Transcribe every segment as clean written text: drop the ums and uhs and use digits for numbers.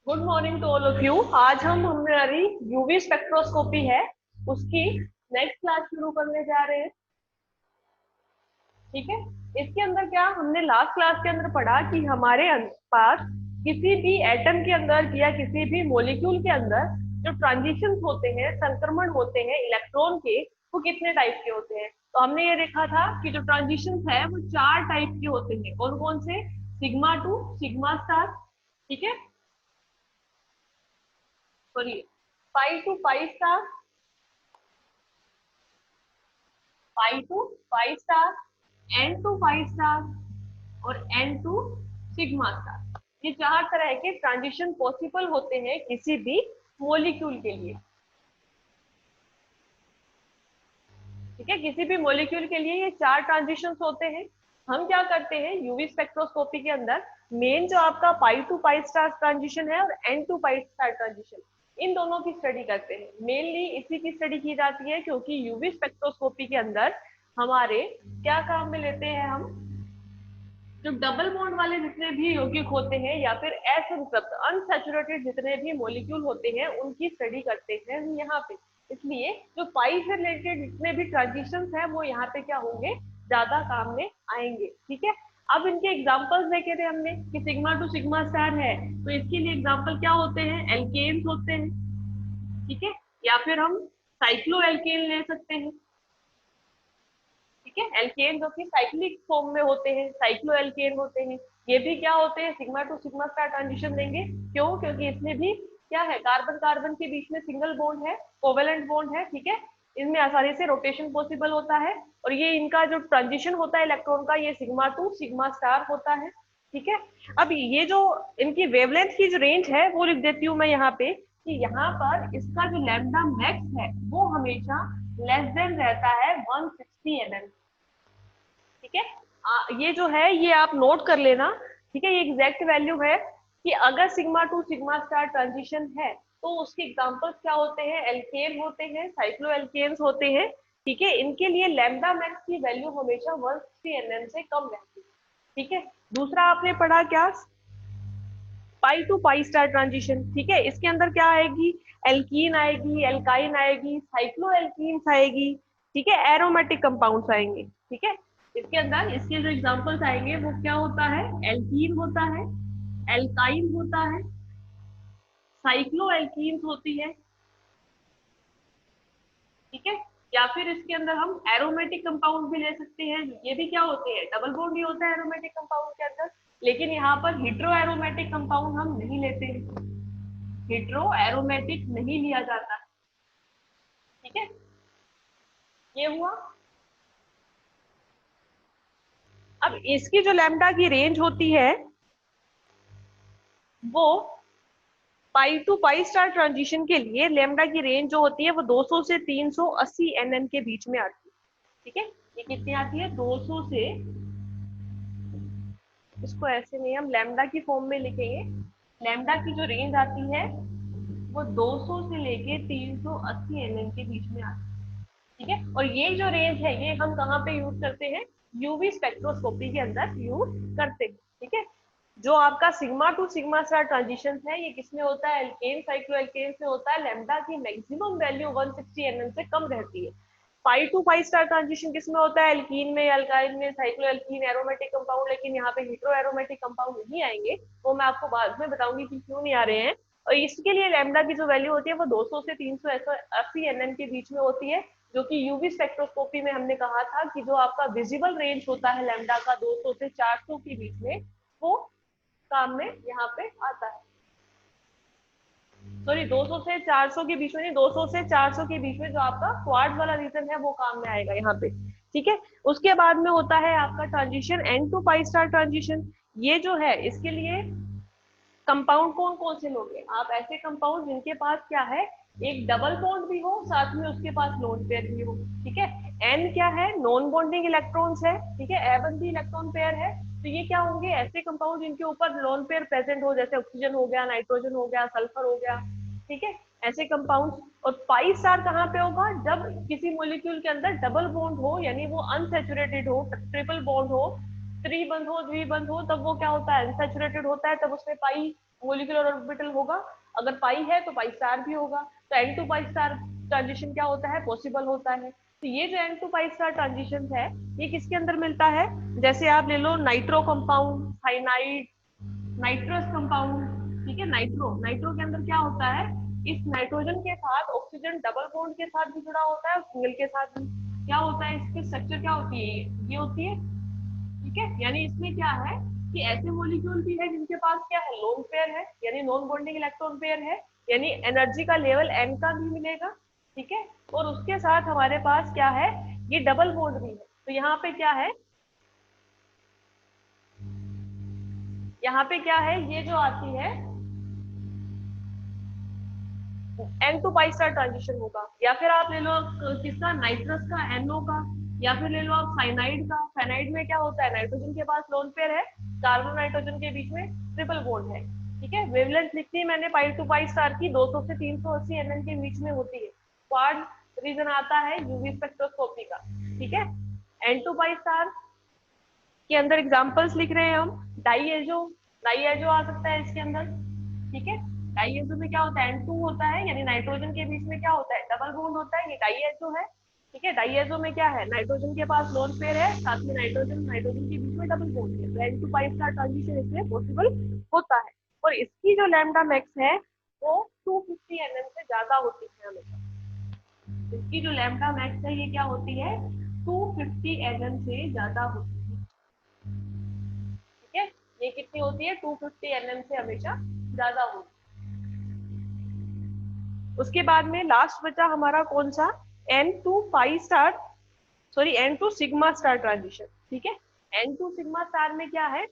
Good morning to all of you. आज हम हमारी यूवी स्पेक्ट्रोस्कोपी है उसकी नेक्स्ट क्लास शुरू करने जा रहे हैं। ठीक है। इसके अंदर क्या हमने लास्ट क्लास के अंदर पढ़ा कि हमारे पास किसी भी एटम के अंदर या किसी भी मॉलिक्यूल के अंदर जो ट्रांजिशंस होते हैं, संक्रमण होते हैं इलेक्ट्रॉन के, वो कितने टाइप के होते हैं। तो हमने ये देखा था कि जो ट्रांजिशंस है वो 4 टाइप के होते हैं। कौन कौन से? सिग्मा टू सिग्मा स्टार, ठीक है, sorry, pi to pi star, pi to pi star, n to pi star और एन टू सिग्मा स्टार। ये 4 तरह के ट्रांजिशन पॉसिबल होते हैं किसी भी मॉलिक्यूल के लिए। ठीक है, किसी भी मॉलिक्यूल के लिए ये 4 ट्रांजिशंस होते हैं। हम क्या करते हैं यूवी स्पेक्ट्रोस्कोपी के अंदर, मेन जो आपका pi to pi star transition है और n to pi star transition, इन दोनों की स्टडी करते हैं। मेनली इसी की स्टडी की जाती है क्योंकि यूवी स्पेक्ट्रोस्कोपी के अंदर हमारे क्या काम में लेते हैं हम, जो डबल बॉन्ड वाले जितने भी यौगिक होते हैं या फिर असंतृप्त अनसैचुरेटेड जितने भी मॉलिक्यूल होते हैं उनकी स्टडी करते हैं हम यहाँ पे। इसलिए जो पाई से रिलेटेड जितने भी ट्रांजिशंस हैं वो यहाँ पे क्या होंगे, ज्यादा काम में आएंगे। ठीक है। अब इनके एग्जांपल्स देखे थे हमने कि सिग्मा टू सिग्मा स्टार है, तो इसके लिए एग्जांपल क्या होते हैं, एल्केन्स होते हैं। ठीक है, या फिर हम साइक्लो एल्केन ले सकते हैं। ठीक है, एल्केन जो कि साइक्लिक फॉर्म में होते हैं, साइक्लो एल्केन होते हैं। ये भी क्या होते हैं, sigma two sigma star transition देंगे। क्यों? क्योंकि इसमें भी क्या है, कार्बन कार्बन के बीच में सिंगल बॉन्ड है, कोवेलेंट बॉन्ड है। ठीक है, इनमें आसानी से रोटेशन पॉसिबल होता है और ये इनका जो ट्रांजिशन होता है इलेक्ट्रॉन का, ये सिग्मा टू सिग्मा स्टार होता है। ठीक है। अब ये जो इनकी वेवलेंथ की जो रेंज है वो लिख देती हूँ मैं यहाँ पे, कि यहाँ पर इसका जो लैम्डा मैक्स है वो हमेशा लेस देन रहता है 160 mm। ठीक है। ये जो है ये आप नोट कर लेना। ठीक है, ये एग्जैक्ट वैल्यू है कि अगर sigma two sigma star transition है तो उसके एग्जांपल्स क्या होते हैं, एल्केन होते हैं, साइक्लो एल्केन्स होते हैं। ठीक है, इनके लिए लैम्डा मैक्स की वैल्यू हमेशा 160 mm से कम रहती है। ठीक है। दूसरा आपने पढ़ा क्या, पाई टू पाई स्टार ट्रांजिशन। ठीक है, इसके अंदर क्या आएगी, एल्कीन आएगी, एल्काइन आएगी, साइक्लो एल्कीन्स आएगी। ठीक है, एरोमेटिक कंपाउंड्स आएंगे। ठीक है, इसके अंदर इसके जो एग्जांपल्स आएंगे वो क्या होता है, एल्कीन होता है, एल्काइन होता है, साइक्लो एल्कीन्स होती है। ठीक है, या फिर इसके अंदर हम एरोमेटिक कंपाउंड भी ले सकते हैं। ये भी क्या होते हैं, डबल बॉन्ड ही होता है एरोमेटिक कंपाउंड के अंदर। लेकिन यहाँ पर हिट्रो एरोमेटिक कंपाउंड हम नहीं लेते हैं, हिट्रो एरोमेटिक नहीं लिया जाता। ठीक है, ये हुआ। अब इसकी जो लैम्डा की रेंज होती है वो पाई टू पाई स्टार ट्रांजिशन के लिए लैम्डा की रेंज जो होती है वो 200 से 380 nm के बीच में आती है। ठीक है, ये कितनी आती है, 200 से, इसको ऐसे नहीं हम लैम्डा की फॉर्म में लिखेंगे, लैम्डा की जो रेंज आती है वो 200 से लेके 380 nm के बीच में आती है। ठीक है, और ये जो रेंज है ये हम कहाँ पे यूज करते हैं, यूवी स्पेक्ट्रोस्कोपी के अंदर यूज करते हैं। ठीक है, जो आपका sigma two sigma star transition है ये किसमें होता है, एल्केन साइक्लो एल्केन से होता है। लैम्डा की मैक्सिमम वैल्यू 160 nm से कम रहती है। Pi to pi star transition किसमें होता है, एल्कीन में, अल्काइन में, साइक्लो एल्कीन, एरोमेटिक कंपाउंड। लेकिन यहाँ पे हिट्रो एरोमेटिक कंपाउंड नहीं आएंगे, वो मैं आपको बाद में बताऊंगी कि क्यों नहीं आ रहे हैं। और इसके लिए लैम्डा की जो वैल्यू होती है वो 200 से 380 nm के बीच में होती है, जो कि यूवी स्पेक्ट्रोस्कोपी में हमने कहा था कि जो आपका विजिबल रेंज होता है लैम्डा का 200 से 400 के बीच में, वो काम में यहाँ पे आता है। सॉरी, 200 से 400 के बीच में नहीं, 200 से 400 के बीच में जो आपका क्वार्ट वाला रीजन है वो काम में आएगा यहाँ पे। ठीक है, उसके बाद में होता है आपका transition n to pi star transition. ये जो है इसके लिए कंपाउंड कौन कौन से लोगे आप, ऐसे कंपाउंड जिनके पास क्या है, एक डबल बॉन्ड भी हो साथ में उसके पास लोन पेयर भी हो। ठीक है, एन क्या है, नॉन बॉन्डिंग इलेक्ट्रॉन्स है। ठीक है, एबंदी इलेक्ट्रॉन पेयर है। तो ये क्या होंगे, ऐसे कंपाउंड जिनके ऊपर लोन पेयर प्रेजेंट हो, जैसे ऑक्सीजन हो गया, नाइट्रोजन हो गया, सल्फर हो गया। ठीक है, ऐसे कंपाउंड। और पाई स्टार कहाँ पे होगा, जब किसी मोलिक्यूल के अंदर डबल बॉन्ड हो, यानी वो अनसेचुरेटेड हो, ट्रिपल बॉन्ड हो, त्रिबंध हो, द्विबंध हो, तब वो क्या होता है, अनसेचुरेटेड होता है, तब उसमें पाई मोलिकुलर ऑर्बिटल होगा, अगर पाई है तो पाई स्टार भी होगा, तो n to pi star transition क्या होता है, पॉसिबल होता है। तो ये जो n to pi star transition है, ये किसके अंदर मिलता है, जैसे आप ले लो nitro compound, cyanide, nitrous compound, ठीक है। नाइट्रो नाइट्रो के अंदर क्या होता है, इस नाइट्रोजन के साथ ऑक्सीजन डबल बॉन्ड के साथ भी जुड़ा होता है, सिंगल के साथ भी। क्या होता है, इसकी स्ट्रक्चर क्या होती है, ये होती है, ठीक है। यानी इसमें क्या है कि ऐसे मॉलिक्यूल भी है जिनके पास क्या है, लोन पेयर है, यानी नॉन बॉन्डिंग इलेक्ट्रॉन पेयर है, यानी एनर्जी का लेवल n का भी मिलेगा, ठीक है। और उसके साथ हमारे पास क्या है, ये डबल बॉन्ड भी है। तो यहाँ पे क्या है, यहाँ पे क्या है, ये जो आती है n to pi star transition होगा। या फिर आप ले लो किसका, नाइट्रस का, NO का, या फिर ले लो आप साइनाइड का। साइनाइड में क्या होता है, नाइट्रोजन के पास लोन पेयर है, कार्बन नाइट्रोजन के बीच में ट्रिपल बॉन्ड है, ठीक है। वेवलेंथ लिखती है मैंने पाई टू पाई स्टार की 200 से 380 nm के बीच में होती है। क्वाड रीजन आता है यूवी स्पेक्ट्रोस्कोपी का, ठीक है। एन टू पाई स्टार के अंदर एग्जांपल्स लिख रहे हैं हम, डाईएजो, डाईएजो आ सकता है इसके अंदर, ठीक है। डाईएजो में क्या होता है, N2 होता है, यानी नाइट्रोजन के बीच में क्या होता है, डबल बॉन्ड होता है, ये डाईएजो है, ठीक है। डाईएजो में क्या है, नाइट्रोजन के पास लोन पेयर है, साथ में नाइट्रोजन नाइट्रोजन के बीच में डबल बॉन्ड है, तो N2 पाई स्टार ट्रांजिशन इसमें पॉसिबल होता है। और इसकी जो लैम्डा मैक्स है वो 250 nm से ज्यादा होती है हमेशा। इसकी जो लैम्डा मैक्स है ये क्या होती है, 250 nm से ज्यादा होती है, ठीक है। ये कितनी होती है, 250 nm से हमेशा ज्यादा होती है। उसके बाद में लास्ट बचा हमारा कौन सा, n to pi star, sorry n to sigma star transition, ठीक है। एन टू सिग्मा स्टार में क्या है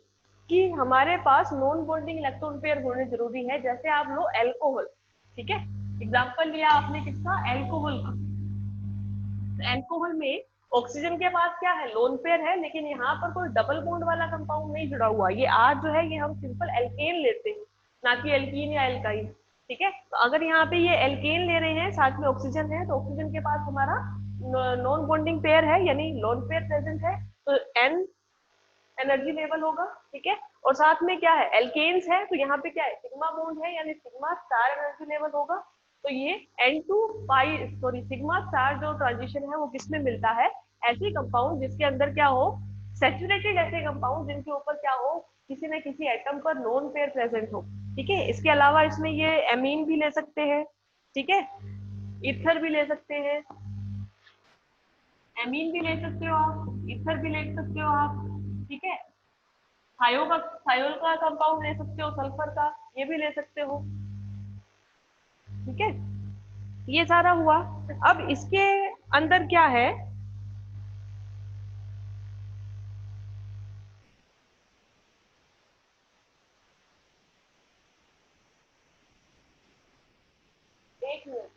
कि हमारे पास नॉन बॉन्डिंग इलेक्ट्रॉन पेयर होने जरूरी है। जैसे आप लो एल्कोहल, ठीक है, एग्जाम्पल लिया आपने किसका, एल्कोहल का। एल्कोहल में ऑक्सीजन के पास क्या है, लोन पेयर है, लेकिन यहाँ पर कोई डबल बॉन्ड वाला कंपाउंड नहीं जुड़ा हुआ। ये आर जो है ये हम सिंपल एल्केन लेते हैं, ना कि एल्कीन या एल्काइन, ठीक है। तो अगर यहाँ पे ये एल्केन ले रहे हैं, साथ में ऑक्सीजन है, तो ऑक्सीजन के पास हमारा नॉन बॉन्डिंग पेयर है, यानी लोन पेयर प्रेजेंट है, तो एन एनर्जी लेवल होगा, ठीक है। और साथ में क्या है, एल्केन्स है, तो यहाँ पे क्या है, सिग्मा बॉन्ड है, यानी सिग्मा स्टार एनर्जी लेवल होगा। तो ये n to pi sorry sigma star जो ट्रांजिशन है वो किसमें मिलता है, ऐसे कंपाउंड जिसके अंदर क्या हो, सैचुरेटेड ऐसे कंपाउंड जिनके ऊपर क्या हो, किसी न किसी एटम पर नॉन पेयर प्रेजेंट हो, ठीक है। इसके अलावा इसमें ये एमीन भी ले सकते हैं, ठीक है, ईथर भी ले सकते हैं, एमीन भी ले सकते हो आप, ईथर भी ले सकते हो आप, ठीक है। थायोल का कंपाउंड ले सकते हो, सल्फर का, ये भी ले सकते हो, ठीक है। ये सारा हुआ। अब इसके अंदर क्या है, एक मिनट,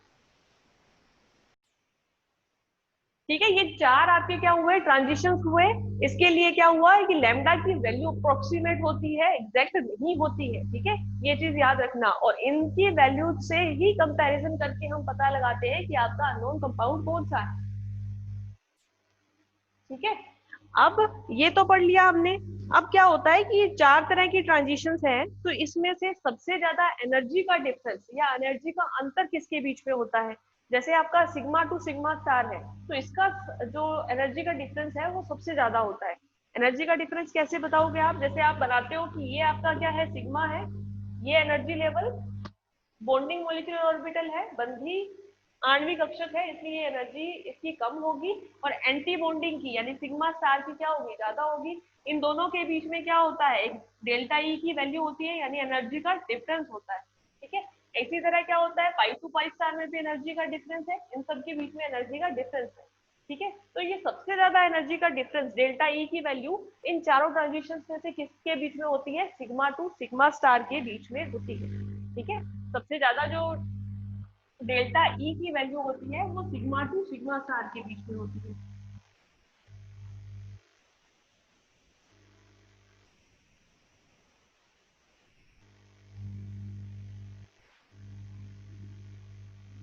ठीक है। ये चार आपके क्या हुए, ट्रांजिशंस हुए। इसके लिए क्या हुआ है कि लैम्डा की वैल्यू अप्रोक्सीमेट होती है, एग्जैक्ट नहीं होती है, ठीक है। ये चीज याद रखना, और इनकी वैल्यू से ही कंपैरिजन करके हम पता लगाते हैं कि आपका अननोन कंपाउंड कौन सा है, ठीक है। अब ये तो पढ़ लिया हमने। अब क्या होता है कि ये चार तरह की ट्रांजिशंस हैं, तो इसमें से सबसे ज्यादा एनर्जी का डिफरेंस या एनर्जी का अंतर किसके बीच में होता है, जैसे आपका सिग्मा टू सिग्मा स्टार है, तो इसका जो एनर्जी का डिफरेंस है वो सबसे ज्यादा होता है। एनर्जी का डिफरेंस कैसे बताओगे आप, जैसे आप बनाते हो कि ये आपका क्या है, सिग्मा है, ये energy level, bonding molecular orbital है, बंधी आणविक कक्षक है, इसलिए एनर्जी इसकी कम होगी, और एंटी बॉन्डिंग की यानी सिग्मा स्टार की क्या होगी, ज्यादा होगी। इन दोनों के बीच में क्या होता है, एक डेल्टा ई की वैल्यू होती है, यानी एनर्जी का डिफरेंस होता है, ठीक है। इसी तरह क्या होता है, पाई टू पाई स्टार में भी एनर्जी का डिफरेंस है, इन सब के बीच में एनर्जी का डिफरेंस है, ठीक है। तो ये सबसे ज्यादा एनर्जी का डिफरेंस डेल्टा ई की वैल्यू इन चारों ट्रांजिशन में से किसके बीच में होती है, सिग्मा टू सिग्मा स्टार के बीच में होती है, ठीक है। सबसे ज्यादा जो डेल्टा ई की वैल्यू होती है वो सिग्मा टू सिग्मा स्टार के बीच में होती है,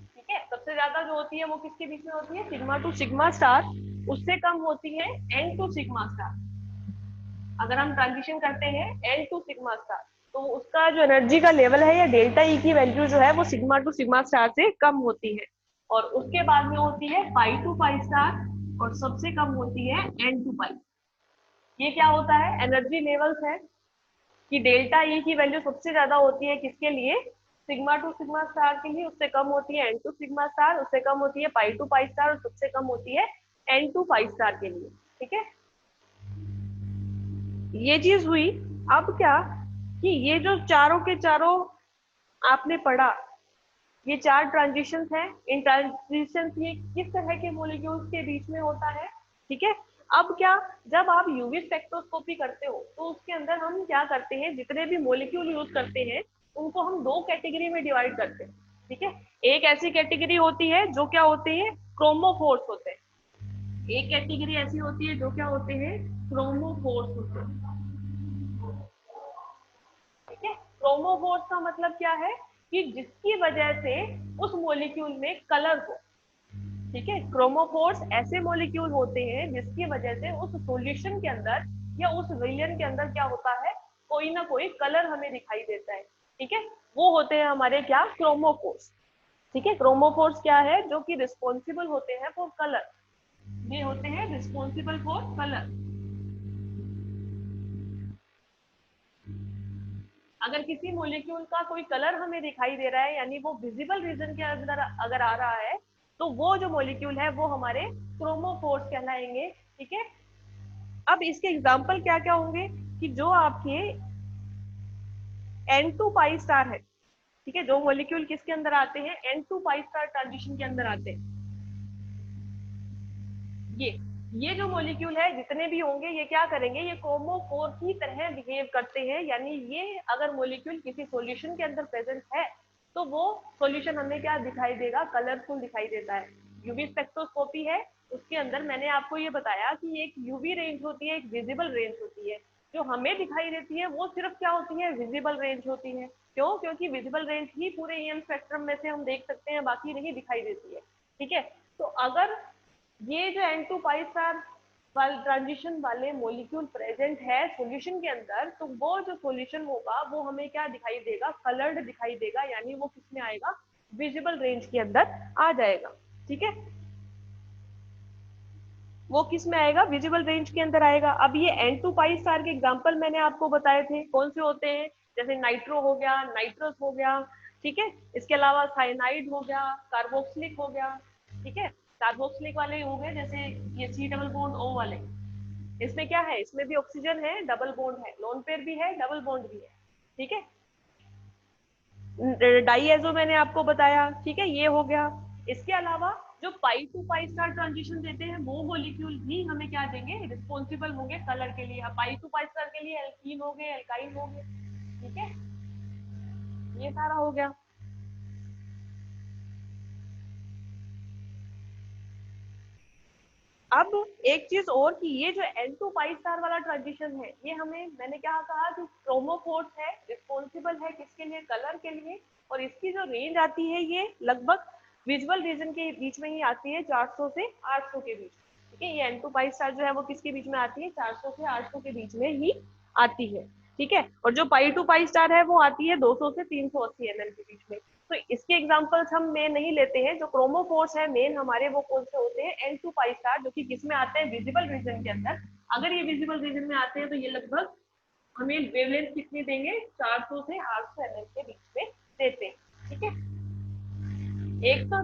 ठीक है। सबसे ज्यादा जो होती है वो किसके बीच में होती है, सिग्मा टू सिग्मा स्टार, उससे कम होती है एन टू सिग्मा स्टार। अगर हम ट्रांजिशन करते हैं एन टू सिग्मा स्टार, तो उसका जो एनर्जी का लेवल है या डेल्टा ई की वैल्यू जो है वो सिग्मा टू सिग्मा स्टार से कम होती है, और उसके बाद में होती है पाई टू पाई स्टार, और सबसे कम होती है एन टू पाई। ये क्या होता है, एनर्जी लेवल्स है कि डेल्टा ई की वैल्यू सबसे ज्यादा होती है किसके लिए, सिग्मा टू सिग्मा स्टार के लिए, उससे कम होती है एन टू सिग्मा स्टार, उससे कम होती है पाई टू पाई स्टार, और सबसे कम होती है एन टू पाई स्टार के लिए। ठीक है, ये चीज हुई। अब क्या कि ये जो चारों के चारों आपने पढ़ा, ये चार ट्रांजिशंस हैं, इन ट्रांजिशंस ये किस तरह के मॉलिक्यूल्स के बीच में होता है। ठीक है, अब क्या, जब आप यूवी स्पेक्ट्रोस्कोपी करते हो तो उसके अंदर हम क्या करते हैं, जितने भी मॉलिक्यूल यूज करते हैं उनको हम दो कैटेगरी में डिवाइड करते हैं। ठीक है, एक ऐसी कैटेगरी होती है जो क्या होते हैं, क्रोमोफोर्स होते हैं। एक कैटेगरी ऐसी होती है जो क्या होते हैं, क्रोमोफोर्स होते हैं। ठीक है, क्रोमोफोर्स का मतलब क्या है कि जिसकी वजह से उस मॉलिक्यूल में कलर हो। ठीक है, क्रोमोफोर्स ऐसे मॉलिक्यूल होते हैं जिसकी वजह से उस सॉल्यूशन के अंदर या उस विलियन के अंदर क्या होता है, कोई ना कोई कलर हमें दिखाई देता है। ठीक है, वो होते हैं हमारे क्या, क्रोमोफोर्स। ठीक है, क्रोमोफोर्स क्या है, जो कि रिस्पॉन्सिबल होते हैं फॉर कलर, ये होते हैं रिस्पॉन्सिबल फॉर कलर। अगर किसी मॉलिक्यूल का कोई कलर हमें दिखाई दे रहा है, यानी वो विजिबल रीजन के अंदर अगर आ रहा है, तो वो जो मॉलिक्यूल है वो हमारे क्रोमोफोर्स कहलाएंगे। ठीक है, अब इसके एग्जाम्पल क्या क्या होंगे कि जो आपके एन टू पाई स्टार है। ठीक है, जो मॉलिक्यूल किसके अंदर आते हैं, n to pi star transition के अंदर आते हैं। ये जो मॉलिक्यूल है जितने भी होंगे ये क्या करेंगे, ये क्रोमोफोर की तरह बिहेव करते हैं, यानी ये अगर मॉलिक्यूल किसी सॉल्यूशन के अंदर प्रेजेंट है तो वो सॉल्यूशन हमें क्या दिखाई देगा, कलरफुल दिखाई देता है। यूवी स्पेक्ट्रोस्कोपी है, उसके अंदर मैंने आपको ये बताया कि एक यूवी रेंज होती है, एक विजिबल रेंज होती है। जो हमें दिखाई देती है वो सिर्फ क्या होती है, विजिबल रेंज होती है। क्यों, क्योंकि विजिबल रेंज ही पूरे ईएम स्पेक्ट्रम में से हम देख सकते हैं, बाकी नहीं दिखाई देती है। ठीक है, तो अगर ये जो एन टू पाई स्टार वाले ट्रांजिशन वाले मॉलिक्यूल प्रेजेंट है सॉल्यूशन के अंदर, तो वो जो सॉल्यूशन होगा वो हमें क्या दिखाई देगा, कलर्ड दिखाई देगा, यानी वो किस में आएगा, विजिबल रेंज के अंदर आ जाएगा। ठीक है, वो किस में आएगा, विजिबल रेंज के अंदर आएगा। अब ये एन टू पाई स्टार के एग्जाम्पल मैंने आपको बताए थे, कौन से होते हैं, जैसे नाइट्रो हो गया, नाइट्रस हो गया। ठीक है, इसके अलावा साइनाइड हो गया, कार्बोक्सिलिक हो गया। ठीक है, कार्बोक्सिलिक वाले हो गए जैसे ये सी डबल बॉन्ड ओ वाले, इसमें क्या है, इसमें भी ऑक्सीजन है, डबल बॉन्ड है, लोन पेयर भी है, डबल बॉन्ड भी है। ठीक है, डाईएजो मैंने आपको बताया। ठीक है, ये हो गया। इसके अलावा जो पाई टू पाई स्टार ट्रांजिशन देते हैं वो मॉलिक्यूल भी हमें क्या देंगे, रिस्पॉन्सिबल होंगे कलर के लिए। पाई टू पाई स्टार के लिए एल्कीन हो गए, एल्काइन हो गए। ठीक है, ये सारा हो गया। अब एक चीज और कि ये जो एन टू पाई स्टार वाला ट्रांजिशन है, ये हमें, मैंने क्या कहा कि क्रोमोफोर्स है, रिस्पॉन्सिबल है किसके लिए, कलर के लिए, और इसकी जो रेंज आती है ये लगभग विजुअल रीजन के बीच में ही आती है, 400 से 800 के बीच। ठीक है, ये एन टू पाई स्टार जो है वो किसके बीच में आती है, 400 से 800 के बीच में ही आती है। ठीक है, और जो पाई टू पाई स्टार है वो आती है 200 से 380 एमएम के बीच में। तो इसके एग्जांपल्स हम मेन नहीं लेते हैं, जो क्रोमोफोर्स है मेन हमारे वो कौन से होते हैं, एन टू पाई स्टार, जो कि किस में आते हैं, विजिबल रीजन के अंदर। अगर ये विजिबल रीजन में आते हैं तो ये लगभग हमें वेवलेंथ कितनी देंगे, 400 से 800 एमएम के बीच में देते हैं। ठीक है, एक तो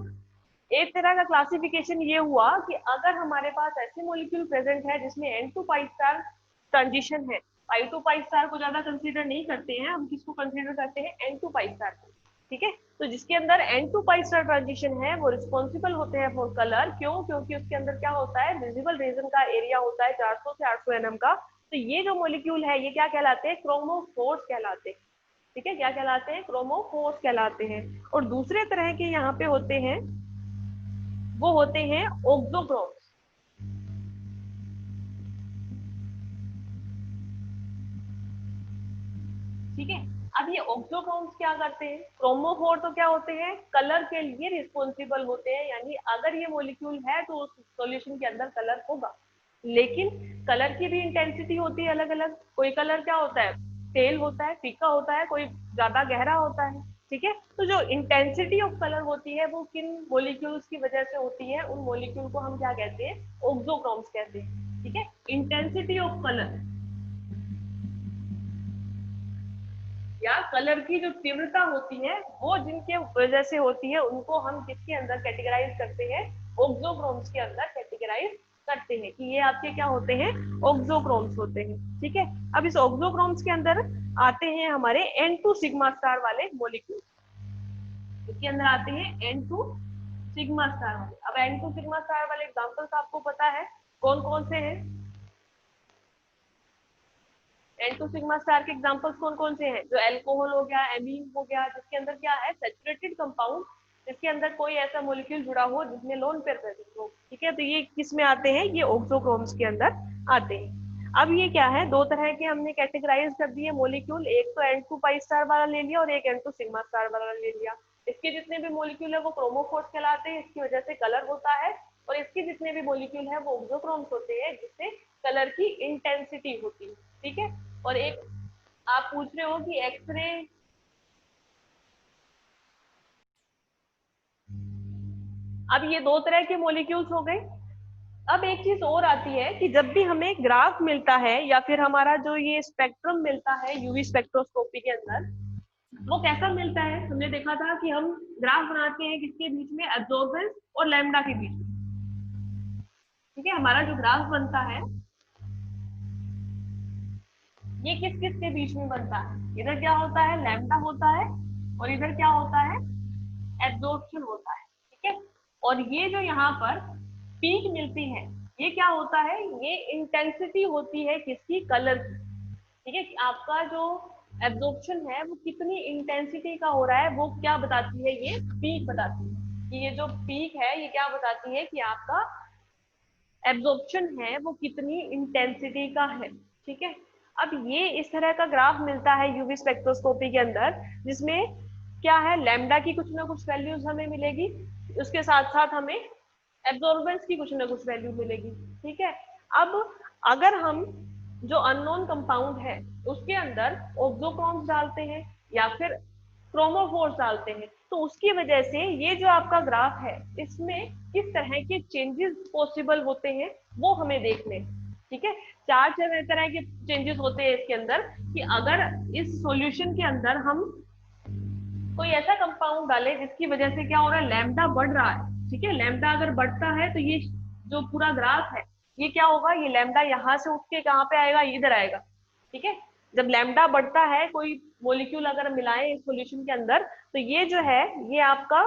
एक तरह का क्लासिफिकेशन ये हुआ कि अगर हमारे पास ऐसे मॉलिक्यूल प्रेजेंट है जिसमें n to pi star transition है, पाई टू पाई स्टार को ज्यादा कंसीडर नहीं करते हैं हम, किसको कंसीडर करते हैं, एन टू पाई स्टार को। ठीक है, तो जिसके अंदर n to pi star transition है वो रिस्पॉन्सिबल होते हैं फॉर कलर। क्यों, क्योंकि उसके अंदर क्या होता है, विजिबल रीजन का एरिया होता है 400 से 800 एनएम का। तो ये जो मॉलिक्यूल है ये क्या कहलाते हैं, क्रोमोफोर्स कहलाते हैं। ठीक है, क्या कहलाते हैं, क्रोमोफोर्स कहलाते हैं। और दूसरे तरह के यहाँ पे होते हैं, वो होते हैं ऑक्सोक्रोन्स। ठीक है, अब ये ऑक्सोक्रोन्स क्या करते हैं, क्रोमोफोर तो क्या होते हैं, कलर के लिए रिस्पॉन्सिबल होते हैं, यानी अगर ये मॉलिक्यूल है तो उस सॉल्यूशन के अंदर कलर होगा। लेकिन कलर की भी इंटेंसिटी होती है अलग अलग। कोई कलर क्या होता है, टेल होता है, फीका होता है, कोई ज्यादा गहरा होता है। ठीक है, तो जो इंटेंसिटी ऑफ कलर होती है वो किन मोलिक्यूल्स की वजह से होती है, उन मोलिक्यूल को हम क्या कहते हैं, ऑक्सोक्रोम्स कहते हैं। ठीक है, इंटेंसिटी ऑफ कलर या कलर की जो तीव्रता होती है वो जिनके वजह से होती है उनको हम किसके अंदर कैटेगराइज करते हैं, ऑक्सोक्रोम्स के अंदर कैटेगराइज करते हैं कि ये आपके क्या होते हैं, ऑक्सोक्रोम्स होते हैं। ठीक है, अब इस ऑक्सोक्रोम्स के अंदर आते हैं हमारे N2 सिग्मा स्टार वाले मोलिक्यूल, इसके अंदर आते हैं N2 सिग्मा स्टार वाले। अब N2 सिग्मा स्टार वाले एग्जांपल्स आपको पता है कौन कौन से हैं, N2 सिग्मा स्टार के एग्जांपल्स कौन कौन से हैं, जो अल्कोहल हो गया, एमीन हो गया, जिसके अंदर क्या है, सैचुरेटेड कंपाउंड, जिसके अंदर कोई ऐसा मॉलिक्यूल जुड़ा हो जिसमें लोन पेयर प्रेजेंट हो। ठीक है, तो ये किस में आते हैं, ये ऑक्सोक्रोम्स के अंदर आते हैं। अब ये क्या है, दो तरह के हमने कैटेगराइज कर दिए मॉलिक्यूल, एक तो N2 पाई स्टार वाला ले लिया और एक N2 सिग्मा स्टार वाला ले लिया। इसके जितने भी मॉलिक्यूल है वो क्रोमोफोर्स कहलाते हैं, इसकी वजह से कलर होता है, और इसके जितने भी मॉलिक्यूल है वो ऑक्सोक्रोम्स होते हैं, जिससे कलर की इंटेंसिटी होती है। ठीक है, और एक आप पूछ रहे हो कि एक्सरे, अब ये दो तरह के मॉलिक्यूल्स हो गए। अब एक चीज और आती है कि जब भी हमें ग्राफ मिलता है या फिर हमारा जो ये स्पेक्ट्रम मिलता है यूवी स्पेक्ट्रोस्कोपी के अंदर, वो कैसा मिलता है, हमने देखा था कि हम ग्राफ बनाते हैं किसके बीच में, एब्जॉर्बेंस और लैम्डा के बीच में। ठीक है, हमारा जो ग्राफ बनता है ये किस किस के बीच में बनता है, इधर क्या होता है, लैम्डा होता है, और इधर क्या होता है, एब्जॉर्प्शन होता है। ठीक है, और ये जो यहाँ पर पीक मिलती है ये क्या होता है, ये इंटेंसिटी होती है किसकी, कलर की। ठीक है, आपका जो एब्जॉर्प्शन है वो कितनी इंटेंसिटी का हो रहा है वो क्या बताती है, ये पीक बताती है कि ये जो पीक है ये क्या बताती है कि आपका एब्जॉर्प्शन है वो कितनी इंटेंसिटी का है। ठीक है, अब ये इस तरह का ग्राफ मिलता है यूवी स्पेक्ट्रोस्कोपी के अंदर, जिसमें क्या है, लैम्डा की कुछ ना कुछ वैल्यूज हमें मिलेगी, उसके साथ साथ हमें एब्जॉर्बेंस की कुछ ना कुछ वैल्यू मिलेगी। ठीक है, अब अगर हम जो अननोन कंपाउंड है उसके अंदर ऑक्सोक्रोम्स डालते हैं या फिर क्रोमोफोर्स डालते हैं, तो उसकी वजह से ये जो आपका ग्राफ है इसमें किस तरह के चेंजेस पॉसिबल होते हैं वो हमें देखने हैं। ठीक है, चार तरह के चेंजेस होते हैं इसके अंदर कि अगर इस सॉल्यूशन के अंदर हम कोई ऐसा कंपाउंड डाले जिसकी वजह से क्या हो रहा है, लैम्डा बढ़ रहा है। ठीक है, लैम्डा अगर बढ़ता है तो ये जो पूरा ग्राफ है ये क्या होगा, ये लैम्डा यहाँ से उठ के कहाँ पे आएगा, इधर आएगा। ठीक है, जब लैम्डा बढ़ता है कोई मोलिक्यूल अगर मिलाए इस सॉल्यूशन के अंदर, तो ये जो है ये आपका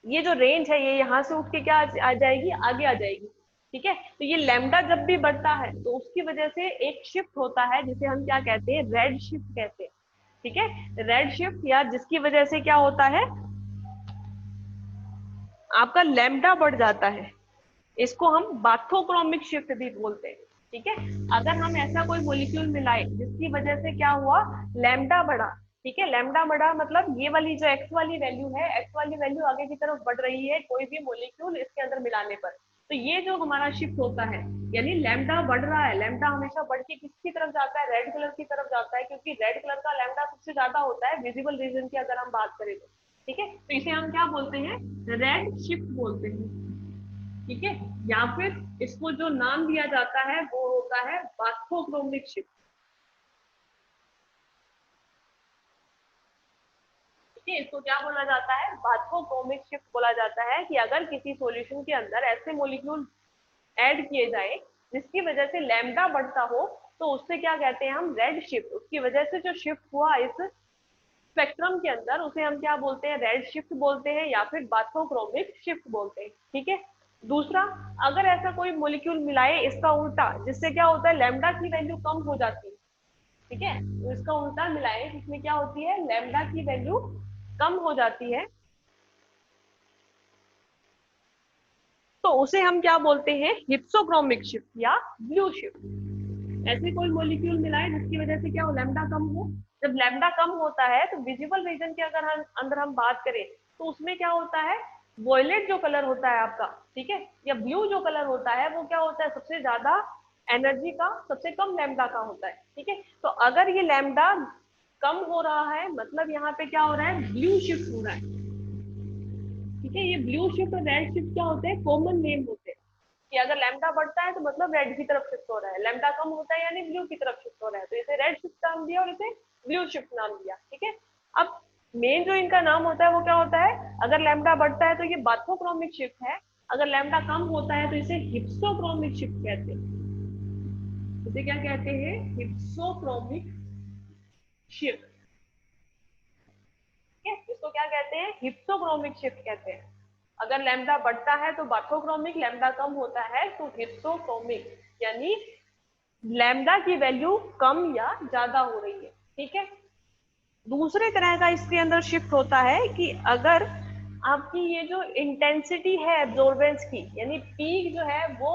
ये जो रेंज है ये यहाँ से उठ के क्या आ जाएगी, आगे आ जाएगी। ठीक है, तो ये लैम्डा जब भी बढ़ता है तो उसकी वजह से एक शिफ्ट होता है जिसे हम क्या कहते हैं, रेड शिफ्ट कहते हैं। ठीक है, रेड शिफ्ट, या जिसकी वजह से क्या होता है, आपका लैम्डा बढ़ जाता है, इसको हम बाथोक्रोमिक शिफ्ट भी बोलते हैं। ठीक है, अगर हम ऐसा कोई मॉलिक्यूल मिलाए जिसकी वजह से क्या हुआ, लैम्डा बढ़ा। ठीक है, लैम्डा बढ़ा मतलब ये वाली जो एक्स वाली वैल्यू है, एक्स वाली वैल्यू आगे की तरफ बढ़ रही है कोई भी मॉलिक्यूल इसके अंदर मिलाने पर, तो ये जो हमारा शिफ्ट होता है यानी लैम्डा बढ़ रहा है, लैम्डा हमेशा बढ़ के किसकी तरफ जाता है, रेड कलर की तरफ जाता है, क्योंकि रेड कलर का लैम्डा सबसे ज्यादा होता है विजिबल रीजन की अगर हम बात करें तो। ठीक है, तो इसे हम क्या बोलते हैं, रेड शिफ्ट बोलते हैं। ठीक है, या फिर इसको जो नाम दिया जाता है वो होता है बाथोक्रोमिक शिफ्ट। ठीक है, इसको क्या बोला जाता है, बाथोक्रोमिक शिफ्ट बोला जाता है कि अगर किसी सॉल्यूशन के अंदर ऐसे मॉलिक्यूल ऐड किए जाए जिसकी वजह से लैम्डा बढ़ता हो, तो उससे क्या कहते हैं हम, रेड शिफ्ट, उसकी वजह से जो शिफ्ट हुआ इस स्पेक्ट्रम के अंदर उसे हम क्या बोलते हैं, रेड शिफ्ट बोलते हैं या फिर बाथोक्रोमिक शिफ्ट बोलते हैं। ठीक है, दूसरा, अगर ऐसा कोई मॉलिक्यूल मिलाए इसका उल्टा, जिससे क्या होता है, लैम्डा की वैल्यू कम हो जाती है। ठीक है, तो इसका उल्टा मिलाए जिसमें क्या होती है, लैम्डा की वैल्यू कम हो जाती है, तो उसे हम क्या बोलते हैं, हिप्सोक्रोमिक शिफ्ट या ब्लू शिफ्ट। ऐसे कोई मॉलिक्यूल मिलाए जिसकी वजह से क्या हो, लैम्डा कम हो। जब लैम्डा कम होता है तो विजिबल रीजन की अगर हम अंदर हम बात करें तो उसमें क्या होता है, वॉयलेट जो कलर होता है आपका, ठीक है, या ब्लू जो कलर होता है वो क्या होता है, सबसे ज्यादा एनर्जी का सबसे कम लैम्डा का होता है, ठीक है। तो अगर ये लैम्डा कम हो रहा है मतलब यहाँ पे क्या हो रहा है, ब्लू शिफ्ट हो रहा है, ठीक है। ये ब्लू शिफ्ट और रेड शिफ्ट क्या होते हैं, कॉमन नेम होते हैं, कि अगर लैम्डा बढ़ता है तो मतलब रेड की तरफ शिफ्ट हो रहा है, लैम्डा कम होता है यानी ब्लू की तरफ शिफ्ट हो रहा है, तो इसे रेड शिफ्ट नाम दिया और इसे ब्लू शिफ्ट नाम दिया, ठीक है। अब मेन जो इनका नाम होता है वो क्या होता है, अगर लैम्डा बढ़ता है तो ये बाथोक्रोमिक शिफ्ट है, अगर लैम्डा कम होता है तो इसे हिप्सोक्रोमिक शिफ्ट कहते हैं। इसे क्या कहते हैं, हिप्सोक्रोमिक शिफ्ट, ठीक है। इसको क्या कहते हैं, हिप्सोक्रोमिक शिफ्ट कहते हैं। अगर लैम्डा बढ़ता है तो बाथोक्रोमिक, लैम्डा कम होता है तो हिप्सोक्रोमिक, यानी लैम्डा की वैल्यू कम या ज्यादा हो रही है, ठीक है। दूसरे तरह का इसके अंदर शिफ्ट होता है कि अगर आपकी ये जो इंटेंसिटी है एब्जॉर्बेंस की, यानी पीक जो है वो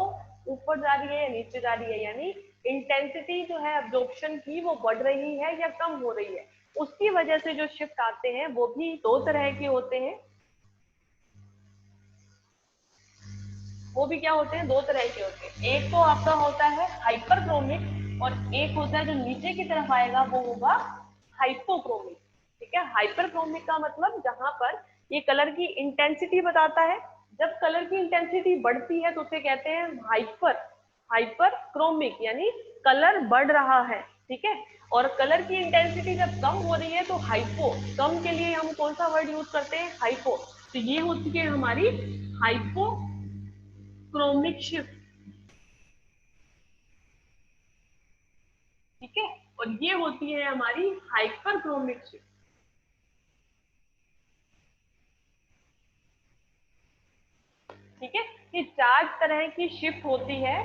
ऊपर जा रही है या नीचे जा रही है, यानी इंटेंसिटी जो है एब्जॉर्प्शन की वो बढ़ रही है या कम हो रही है, उसकी वजह से जो शिफ्ट आते हैं वो भी दो तरह के होते हैं। वो भी क्या होते हैं, दो तरह के होते हैं। एक तो आपका होता है हाइपरक्रोमिक और एक होता है जो नीचे की तरफ आएगा वो होगा हाइपोक्रोमिक, ठीक है। हाइपरक्रोमिक का मतलब जहां पर ये कलर की इंटेंसिटी बताता है, जब कलर की इंटेंसिटी बढ़ती है तो उसे कहते हैं हाइपर, हाइपरक्रोमिक यानी कलर बढ़ रहा है, ठीक है। और कलर की इंटेंसिटी जब कम हो रही है तो हाइपो, कम के लिए हम कौन सा वर्ड यूज करते हैं, हाइपो। तो ये होती है हमारी हाइपो क्रोमिक शिफ्ट, ठीक है। और ये होती है हमारी हाइपर क्रोमिक शिफ्ट, ठीक है। ये चार तरह की शिफ्ट होती है।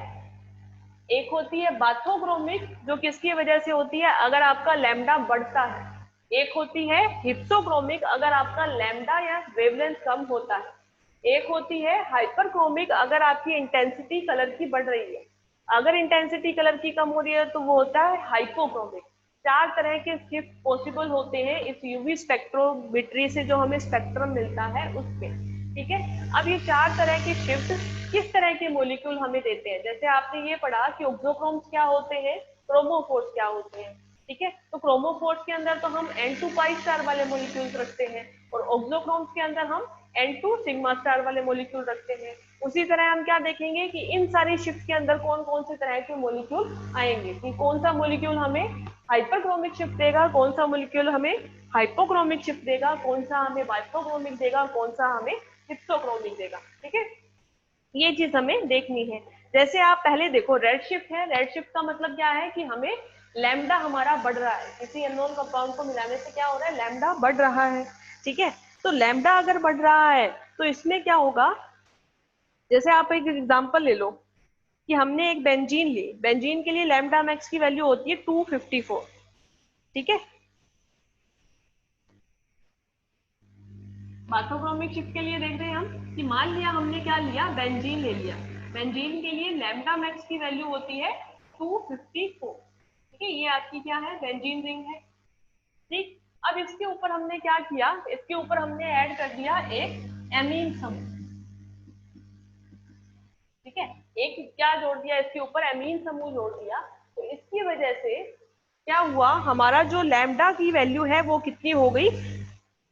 एक होती है बाथोक्रोमिक जो किसकी वजह से होती है, अगर आपका लैम्डा बढ़ता है। एक होती है हिप्सोक्रोमिक अगर आपका लैम्डा या वेवलेंथ कम होता है। एक होती है हाइपरक्रोमिक अगर आपकी इंटेंसिटी कलर की बढ़ रही है। अगर इंटेंसिटी कलर की कम हो रही है तो वो होता है हाइपोक्रोमिक। चार तरह के शिफ्ट पॉसिबल होते हैं इस यूवी स्पेक्ट्रोमेट्री से जो हमें स्पेक्ट्रम मिलता है उसमें, ठीक है। अब ये चार तरह की शिफ्ट किस तरह के मोलिक्यूल हमें देते हैं, जैसे आपने ये पढ़ा कि ऑक्सोक्रोम्स क्या होते हैं, क्रोमोफोर्स क्या होते हैं, ठीक है। तो क्रोमोफोर्स के अंदर तो हम N2 पाई स्टार वाले मोलिक्यूल्स रखते हैं और ऑक्सोक्रोम्स के अंदर हम N2 सिग्मा स्टार वाले मोलिक्यूल रखते हैं। उसी तरह हम क्या देखेंगे कि इन सारी शिफ्ट के अंदर कौन कौन से तरह के मोलिक्यूल आएंगे, कि कौन सा मोलिक्यूल हमें हाइपरक्रोमिक शिफ्ट देगा, कौन सा मोलिक्यूल हमें हाइपोक्रोमिक शिफ्ट देगा, कौन सा हमें बाइपोक्रोमिक देगा, कौन सा हमें हिप्सोक्रोमिक देगा, ठीक है। ये चीज हमें देखनी है। जैसे आप पहले देखो रेड शिफ्ट है, रेड शिफ्ट का मतलब क्या है कि हमें लैम्डा हमारा बढ़ रहा है, किसी अननोन कंपाउंड को मिलाने से क्या हो रहा है, लैम्डा बढ़ रहा है, ठीक है। तो लैम्डा अगर बढ़ रहा है तो इसमें क्या होगा, जैसे आप एक एग्जांपल ले लो कि हमने एक बेंजीन ली, बेंजीन के लिए लैम्डा मैक्स की वैल्यू होती है 254, ठीक है। बाथोक्रोमिक शिफ्ट के लिए देख रहे हैं हम कि मान लिया हमने क्या लिया, बेंजीन ले लिया, बेंजीन के लिए लैम्डा मैक्स की वैल्यू होती है 254, ठीक है। ये आपकी क्या है, बेंजीन रिंग है, ठीक। अब इसके ऊपर हमने क्या किया, इसके ऊपर हमने ऐड कर दिया एक एमीन समूह, ठीक है। एक क्या जोड़ दिया इसके ऊपर, एमीन समूह जोड़ दिया, तो इसकी वजह से क्या हुआ, हमारा जो लैम्डा की वैल्यू है वो कितनी हो गई,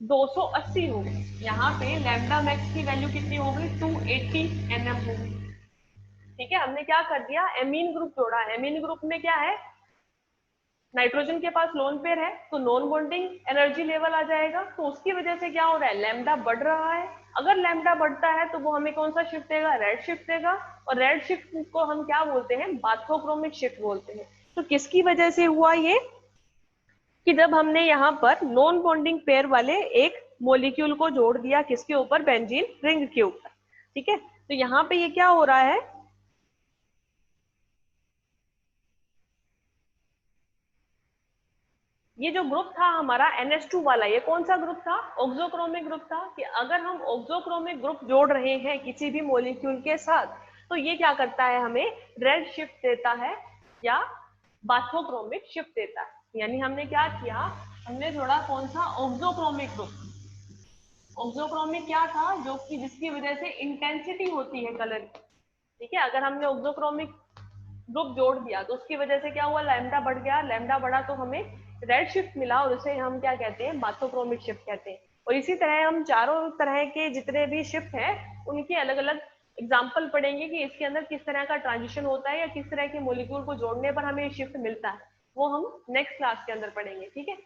280 हो गई। यहाँ पे लैम्डा मैक्स की वैल्यू कितनी हो गई, 280 nm हो गई, ठीक है। हमने क्या कर दिया, एमीन ग्रुप जोड़ा, एमीन ग्रुप में क्या है, नाइट्रोजन के पास लोन पेयर है तो नॉन बॉन्डिंग एनर्जी लेवल आ जाएगा, तो उसकी वजह से क्या हो रहा है, लैम्डा बढ़ रहा है। अगर लैम्डा बढ़ता है तो वो हमें कौन सा शिफ्ट देगा, रेड शिफ्ट देगा, और रेड शिफ्ट को हम क्या बोलते हैं, बाथोक्रोमिक शिफ्ट बोलते हैं। तो किसकी वजह से हुआ ये, कि जब हमने यहाँ पर नॉन बॉन्डिंग पेयर वाले एक मोलिक्यूल को जोड़ दिया किसके ऊपर, बेंजीन रिंग के ऊपर, ठीक है। तो यहाँ पे ये क्या हो रहा है, ये जो ग्रुप था हमारा NH2 वाला, ये कौन सा ग्रुप था, ऑक्सोक्रोमिक ग्रुप था, कि अगर हम ऑक्सोक्रोमिक ग्रुप जोड़ रहे हैं किसी भी मॉलिक्यूल के साथ तो ये क्या करता है, हमें रेड शिफ्ट देता है या बाथोक्रोमिक शिफ्ट देता है। यानी हमने क्या किया, हमने जोड़ा कौन सा, ऑक्सोक्रोमिक ग्रुप। ऑक्सोक्रोमिक क्या था, जो कि जिसकी वजह से इंटेंसिटी होती है कलर की, ठीक है। अगर हमने ऑक्सोक्रोमिक ग्रुप जोड़ दिया तो उसकी वजह से क्या हुआ, लैम्डा बढ़ गया, लैम्डा बढ़ा तो हमें रेड शिफ्ट मिला और उसे हम क्या कहते हैं, बाथोक्रोमिक शिफ्ट कहते हैं। और इसी तरह हम चारों तरह के जितने भी शिफ्ट हैं उनके अलग अलग एग्जाम्पल पढ़ेंगे कि इसके अंदर किस तरह का ट्रांजिशन होता है या किस तरह के मोलिक्यूल को जोड़ने पर हमें शिफ्ट मिलता है, वो हम नेक्स्ट क्लास के अंदर पढ़ेंगे। ठीक है।